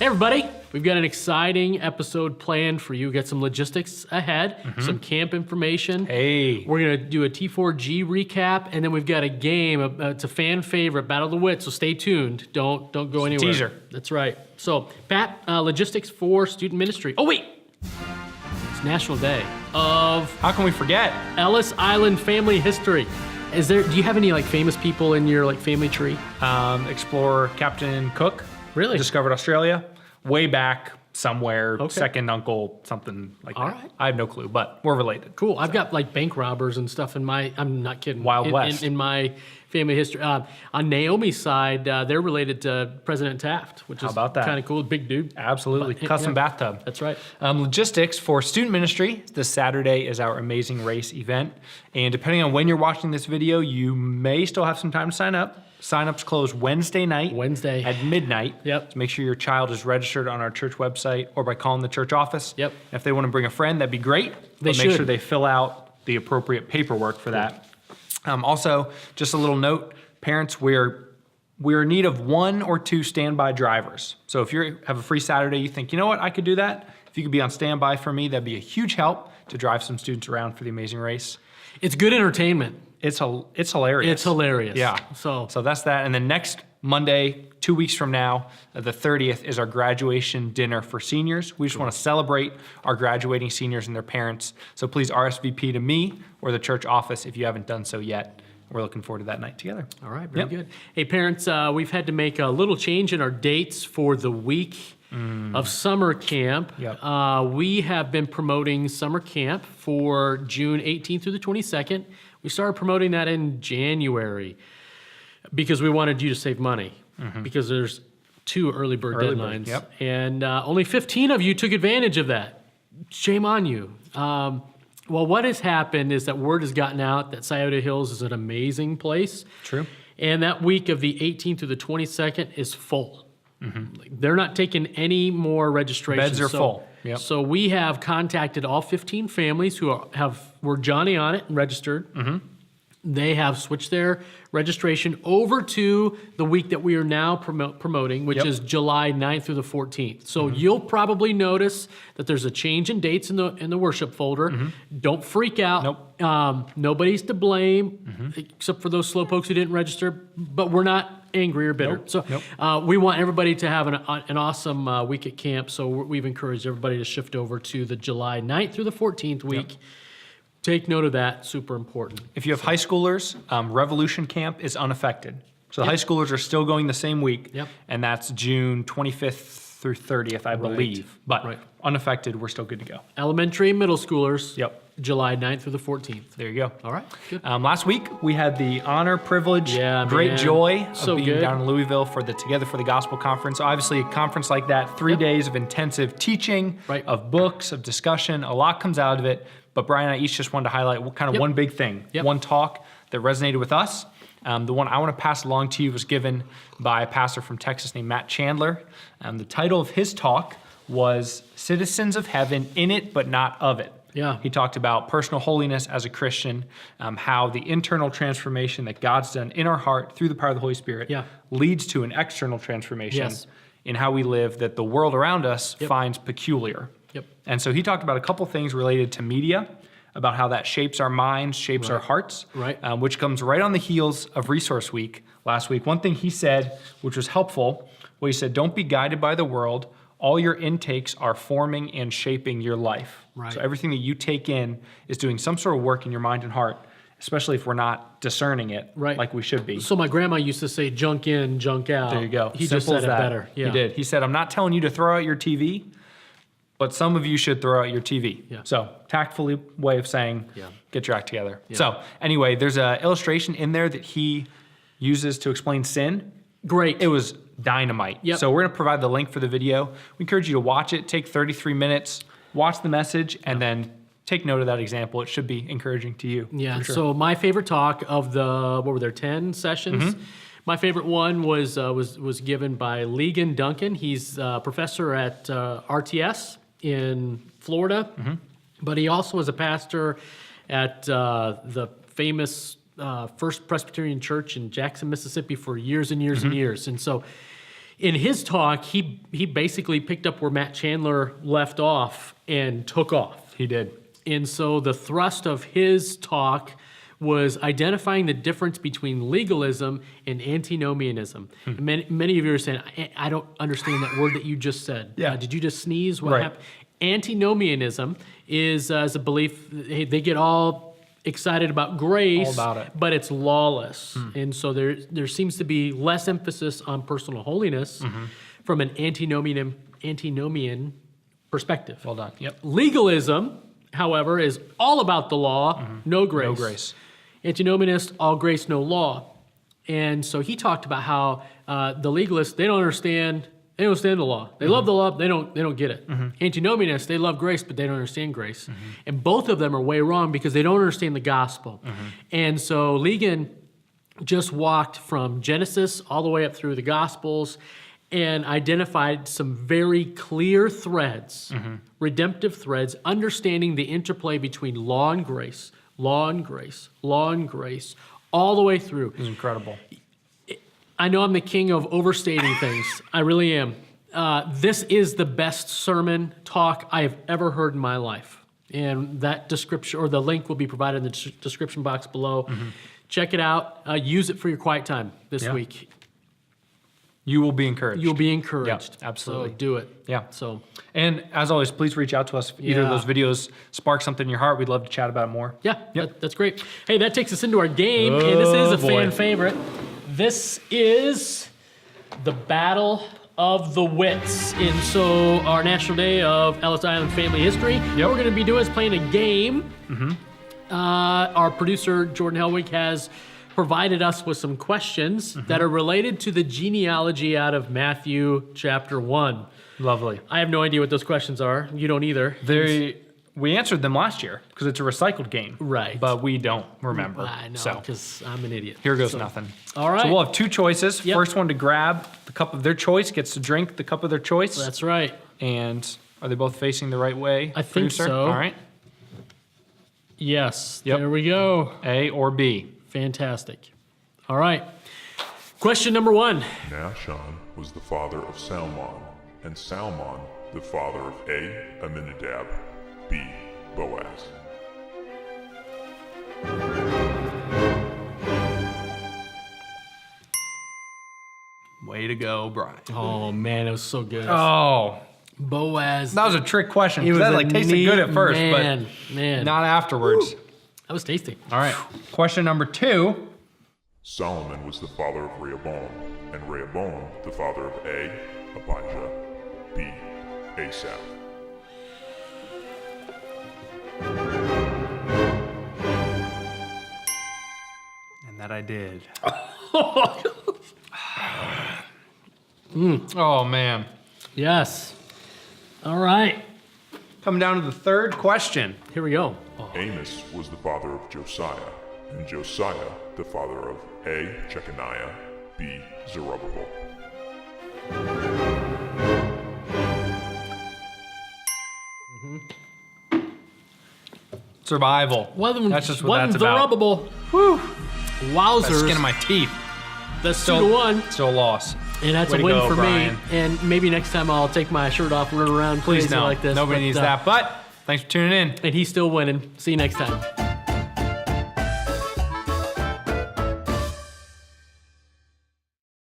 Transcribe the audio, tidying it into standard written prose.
everybody, we've got an exciting episode planned for you. We've got some logistics ahead, some camp information. Hey. We're going to do a T4G recap, and then we've got a game. It's a fan favorite, Battle of the Wits, so stay tuned. Don't go anywhere. Teaser. That's right. So, Pat, logistics for student ministry. Oh, wait. It's National Day of How can we forget? Ellis Island family history. Do you have any famous people in your family tree? Explorer Captain Cook. Really? Discovered Australia way back somewhere. Okay. Second uncle, something like All that. right. I have no clue, but we're related. Cool. I've got bank robbers and stuff in my, I'm not kidding. Wild West. In my family history. On Naomi's side, they're related to President Taft, which is about that? kind of cool. Big dude. Absolutely. But, Custom yeah. bathtub. That's right. Logistics for student ministry. This Saturday is our Amazing Race event. And depending on when you're watching this video, you may still have some time to sign up. Sign-ups close Wednesday night. Wednesday. At midnight. Yep. So make sure your child is registered on our church website or by calling the church office. Yep. If they want to bring a friend, that'd be great. They But should. make sure they fill out the appropriate paperwork for that. Also, just a little note, parents, we're in need of 1 or 2 standby drivers. So if you have a free Saturday, you think, you know what, I could do that. If you could be on standby for me, that'd be a huge help to drive some students around for the Amazing Race. It's good entertainment. It's hilarious. It's hilarious. Yeah. So that's that. And then next Monday, 2 weeks from now, the 30th, is our graduation dinner for seniors. We just want to celebrate our graduating seniors and their parents. So please RSVP to me or the church office if you haven't done so yet. We're looking forward to that night together. All right, very good. Hey, parents, we've had to make a little change in our dates for the week of summer camp. Yep. We have been promoting summer camp for June 18th through the 22nd. We started promoting that in January because we wanted you to save money because there's 2 early bird deadlines. Yep. And only 15 of you took advantage of that. Shame on you. Well, what has happened is that word has gotten out that Scioto Hills is an amazing place. True. And that week of the 18th through the 22nd is full. They're not taking any more registrations. Beds are full. Yep. So we have contacted all 15 families who were Johnny on it and registered. They have switched their registration over to the week that we are now promoting, which is July 9th through the 14th. So you'll probably notice that there's a change in dates in the worship folder. Don't freak out. Nope. Nobody's to blame except for those slowpokes who didn't register, but we're not angry or bitter. Nope. So we want everybody to have an awesome week at camp. So we've encouraged everybody to shift over to the July 9th through the 14th week. Take note of that, super important. If you have high schoolers, Revolution Camp is unaffected. So the high schoolers are still going the same week, and that's June 25th through 30th, I believe. But unaffected, we're still good to go. Elementary and middle schoolers, July 9th through the 14th. There you go. All right, good. Last week, we had the honor, privilege, great joy of being down in Louisville for the Together for the Gospel Conference. So obviously, a conference like that, 3 days of intensive teaching, of books, of discussion, a lot comes out of it. But Brian and I each just wanted to highlight kind of one big thing, one talk that resonated with us. The one I want to pass along to you was given by a pastor from Texas named Matt Chandler. The title of his talk was Citizens of Heaven, in it but not of it. He talked about personal holiness as a Christian, how the internal transformation that God's done in our heart through the power of the Holy Spirit leads to an external transformation in how we live that the world around us finds peculiar. And so he talked about a couple things related to media, about how that shapes our minds, shapes our hearts, which comes right on the heels of Resource Week last week. One thing he said, which was helpful, he said, don't be guided by the world. All your intakes are forming and shaping your life. So everything that you take in is doing some sort of work in your mind and heart, especially if we're not discerning it like we should be. So my grandma used to say, junk in, junk out. There you go. He just said it better. He did. He said, I'm not telling you to throw out your TV, but some of you should throw out your TV. So tactfully way of saying, get your act together. So anyway, there's an illustration in there that he uses to explain sin. Great. It was dynamite. So we're going to provide the link for the video. We encourage you to watch it. Take 33 minutes, watch the message, and then take note of that example. It should be encouraging to you. So my favorite talk of the, 10 sessions? My favorite one was given by Ligon Duncan. He's a professor at RTS in Florida, but he also is a pastor at the famous First Presbyterian Church in Jackson, Mississippi for years and years and years. And so in his talk, he basically picked up where Matt Chandler left off and took off. He did. And so the thrust of his talk was identifying the difference between legalism and antinomianism. And many of you are saying, I don't understand that word that you just said. Yeah. Did you just sneeze? What happened? Antinomianism is a belief, they get all excited about grace, All about it. but it's lawless. And so there seems to be less emphasis on personal holiness from an antinomian perspective. Well done. Yep. Legalism, however, is all about the law, no grace. No grace. Antinomianist, all grace, no law. And so he talked about how the legalists, they don't understand the law. They love the law, they don't get it. Antinomianists, they love grace, but they don't understand grace. And both of them are way wrong because they don't understand the gospel. And so Ligon just walked from Genesis all the way up through the Gospels and identified some very clear threads, redemptive threads, understanding the interplay between law and grace, law and grace, law and grace, all the way through. It was incredible. I know I'm the king of overstating things. I really am. This is the best sermon talk I have ever heard in my life. And that description, or the link will be provided in the description box below. Check it out. Use it for your quiet time this week. You will be encouraged. You'll be encouraged. Yeah, absolutely. So do it. Yeah. So, and as always, please reach out to us if either of those videos spark something in your heart. We'd love to chat about it more. Yeah, that's great. Hey, that takes us into our game, and this is a fan favorite. This is the Battle of the Wits. And so our National Day of Ellis Island Family History, what we're going to be doing is playing a game. Our producer, Jordan Helwig, has provided us with some questions that are related to the genealogy out of Matthew chapter 1. Lovely. I have no idea what those questions are. You don't either. We answered them last year because it's a recycled game. Right. But we don't remember. I know, because I'm an idiot. Here goes nothing. All right. So we'll have two choices. First one to grab the cup of their choice gets to drink the cup of their choice. That's right. And are they both facing the right way? I think so. All right. Yes. There we go. A or B. Fantastic. All right. Question number 1. Nahshon was the father of Salmon, and Salmon the father of A. Aminadab, B. Boaz. Way to go, Brian. Oh, man, it was so good. Oh. Boaz. That was a trick question. That tasted good at first, but not afterwards. Woo. That was tasty. All right. Question number 2. Solomon was the father of Rehoboam, and Rehoboam the father of A. Abijah, B. Asaph. And that I did. Oh, man. Yes. All right. Coming down to the third question. Here we go. Amos was the father of Josiah, and Josiah the father of A. Jeconiah, B. Zerubbabel. Survival. That's just what that's about. Zerubbabel. Whew. Wowzers. By the skin of my teeth. That's 2-1. Still a loss. And that's a win for me. And maybe next time I'll take my shirt off and run around crazy like this. Nobody needs that. But thanks for tuning in. And he's still winning. See you next time.